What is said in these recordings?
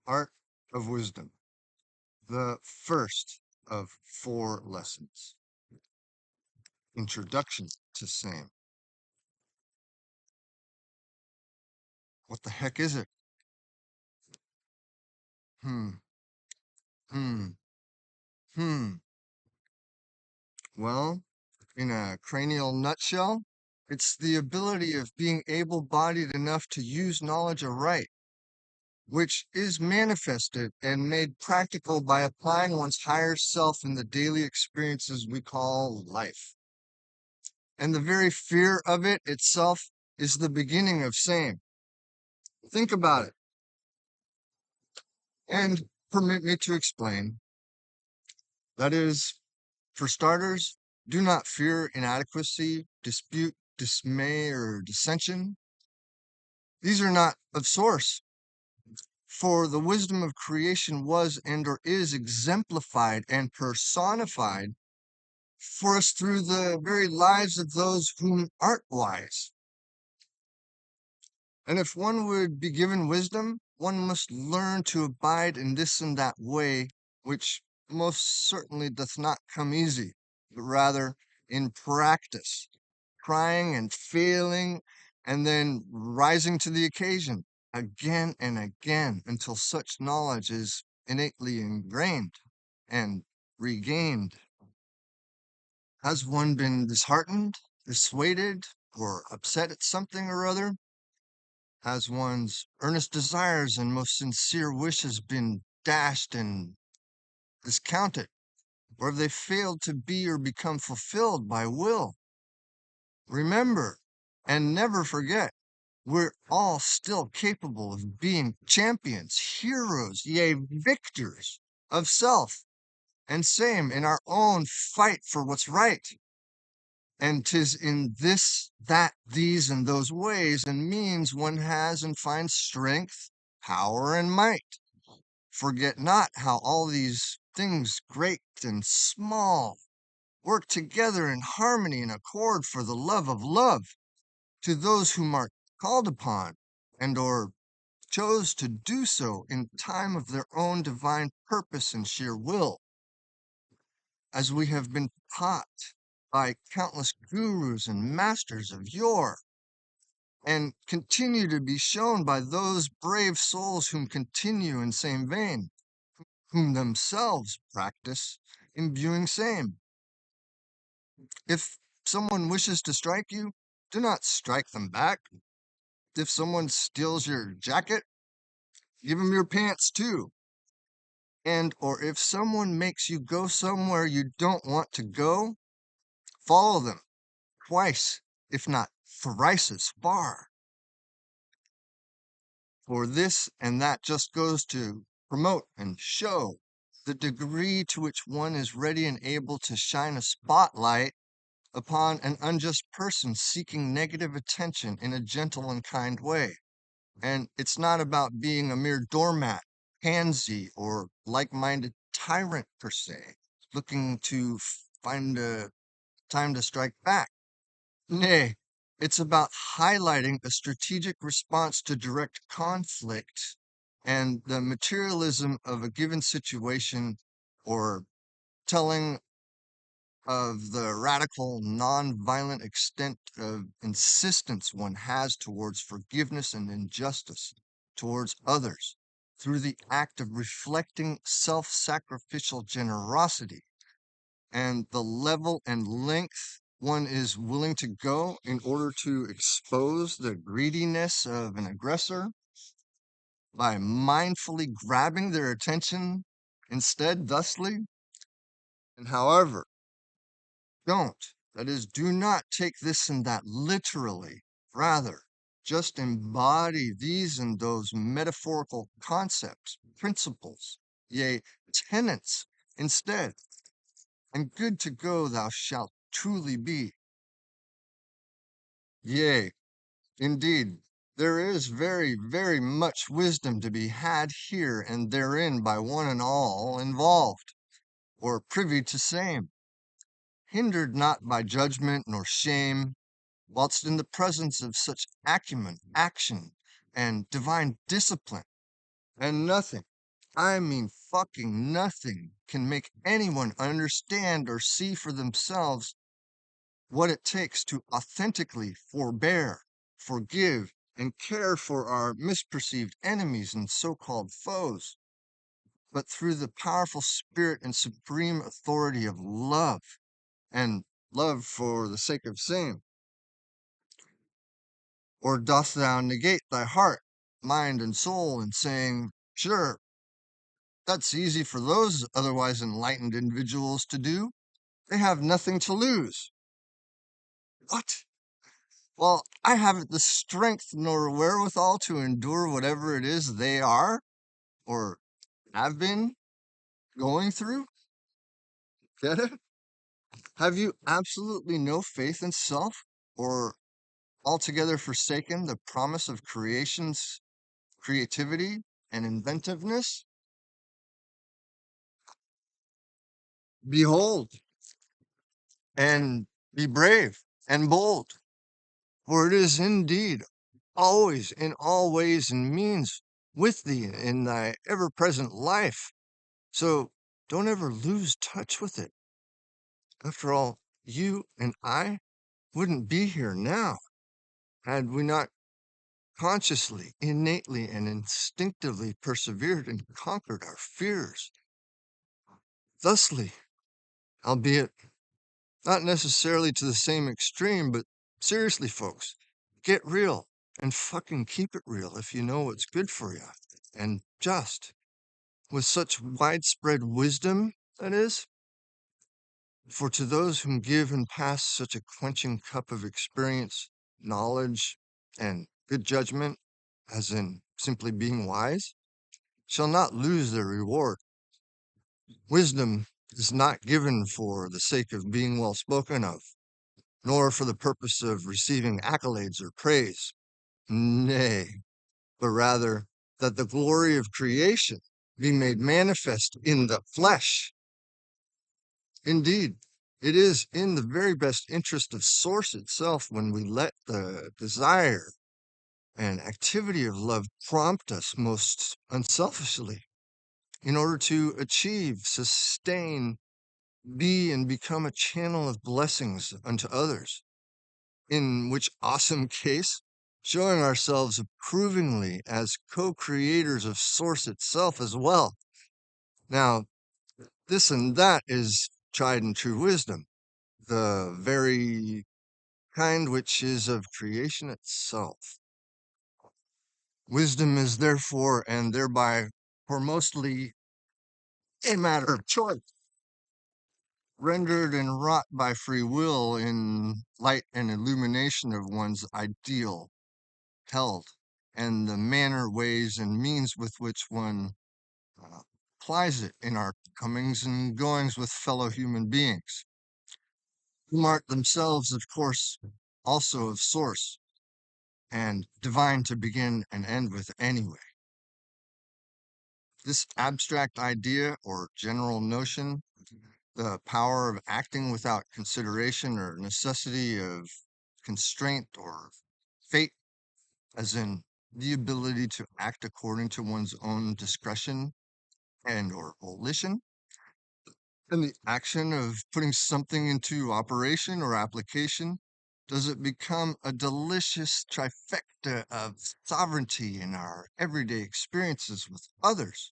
Art of Wisdom, the first of 4 lessons. Introduction to same. What the heck is it? Hmm, hmm, hmm. Well, in a cranial nutshell, it's the ability of being able-bodied enough to use knowledge aright, which is manifested and made practical by applying one's higher self in the daily experiences we call life. And the very fear of it itself is the beginning of same. Think about it. And permit me to explain. That is, for starters, do not fear inadequacy, dispute, dismay, or dissension. These are not of source, for the wisdom of creation was and or is exemplified and personified for us through the very lives of those whom art wise. And if one would be given wisdom, one must learn to abide in this and that way, which most certainly doth not come easy, but rather in practice, trying and failing, and then rising to the occasion again and again until such knowledge is innately ingrained and regained. Has one been disheartened, dissuaded, or upset at something or other? Has one's earnest desires and most sincere wishes been dashed and discounted? Or have they failed to be or become fulfilled by will? Remember and never forget, we're all still capable of being champions, heroes, yea, victors of self, and same in our own fight for what's right. And 'tis in this, that, these, and those ways and means one has and finds strength, power, and might. Forget not how all these things, great and small, work together in harmony and accord for the love of love to those whom are called upon and or chose to do so in time of their own divine purpose and sheer will, as we have been taught by countless gurus and masters of yore, and continue to be shown by those brave souls whom continue in same vein, whom themselves practice imbuing same. If someone wishes to strike you, do not strike them back. If someone steals your jacket, give him your pants too. And or if someone makes you go somewhere you don't want to go, follow them twice, if not thrice as far. For this and that just goes to promote and show the degree to which one is ready and able to shine a spotlight upon an unjust person seeking negative attention in a gentle and kind way. And it's not about being a mere doormat, pansy, or like minded tyrant per se, looking to find a time to strike back. Nay, it's about highlighting a strategic response to direct conflict and the materialism of a given situation, or telling of the radical, non-violent extent of insistence one has towards forgiveness and injustice towards others through the act of reflecting self-sacrificial generosity and the level and length one is willing to go in order to expose the greediness of an aggressor by mindfully grabbing their attention instead, thusly. And however, don't, that is, do not take this and that literally. Rather, just embody these and those metaphorical concepts, principles, yea, tenets instead, and good to go thou shalt truly be. Yea, indeed, there is very, very much wisdom to be had here and therein by one and all involved, or privy to same, hindered not by judgment nor shame, whilst in the presence of such acumen, action, and divine discipline, and nothing, I mean fucking nothing, can make anyone understand or see for themselves what it takes to authentically forbear, forgive, and care for our misperceived enemies and so called foes, but through the powerful spirit and supreme authority of love, and love for the sake of same. Or dost thou negate thy heart, mind, and soul in saying, sure, that's easy for those otherwise enlightened individuals to do? They have nothing to lose. What? Well, I haven't the strength nor wherewithal to endure whatever it is they are or have been going through. Get it? Have you absolutely no faith in self or altogether forsaken the promise of creation's creativity and inventiveness? Behold, and be brave and bold, for it is indeed always in all ways and means with thee in thy ever present life. So don't ever lose touch with it. After all, you and I wouldn't be here now had we not consciously, innately, and instinctively persevered and conquered our fears. Thusly, albeit not necessarily to the same extreme, but seriously, folks, get real and fucking keep it real if you know what's good for you and just with such widespread wisdom, that is. For to those whom give and pass such a quenching cup of experience, knowledge, and good judgment, as in simply being wise, shall not lose their reward. Wisdom is not given for the sake of being well spoken of, nor for the purpose of receiving accolades or praise. Nay, but rather that the glory of creation be made manifest in the flesh. Indeed, it is in the very best interest of Source itself when we let the desire and activity of love prompt us most unselfishly in order to achieve, sustain, be, and become a channel of blessings unto others. In which awesome case, showing ourselves approvingly as co creators of Source itself as well. Now, this and that is tried and true wisdom, the very kind which is of creation itself. Wisdom is therefore and thereby for mostly a matter of choice, rendered and wrought by free will in light and illumination of one's ideal held, and the manner, ways, and means with which one uh, applies it in our comings and goings with fellow human beings, whom are themselves, of course, also of Source and divine to begin and end with anyway. This abstract idea or general notion, the power of acting without consideration or necessity of constraint or fate, as in the ability to act according to one's own discretion and or volition, and the action of putting something into operation or application, does it become a delicious trifecta of sovereignty in our everyday experiences with others.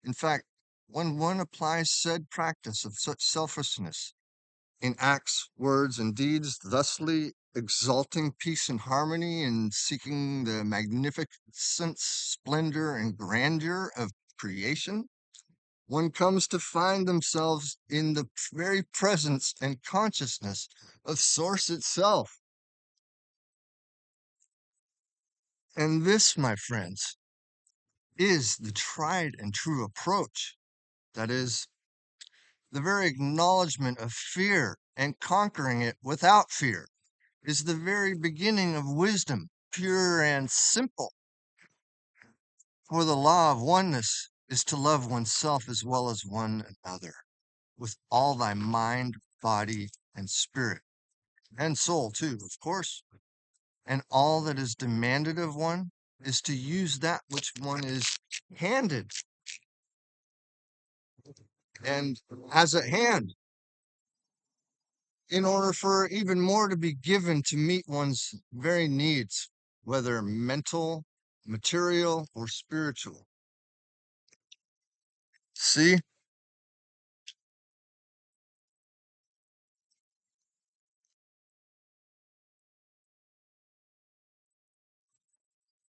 In fact, when one applies said practice of such selflessness in acts, words, and deeds, thusly exalting peace and harmony and seeking the magnificent splendor and grandeur of creation, one comes to find themselves in the very presence and consciousness of Source itself. And this, my friends, is the tried and true approach. That is, the very acknowledgement of fear and conquering it without fear is the very beginning of wisdom, pure and simple. For the law of oneness is to love oneself as well as one another, with all thy mind, body, and spirit, and soul too, of course. And all that is demanded of one is to use that which one is handed and has at hand in order for even more to be given to meet one's very needs, whether mental, material, or spiritual. See?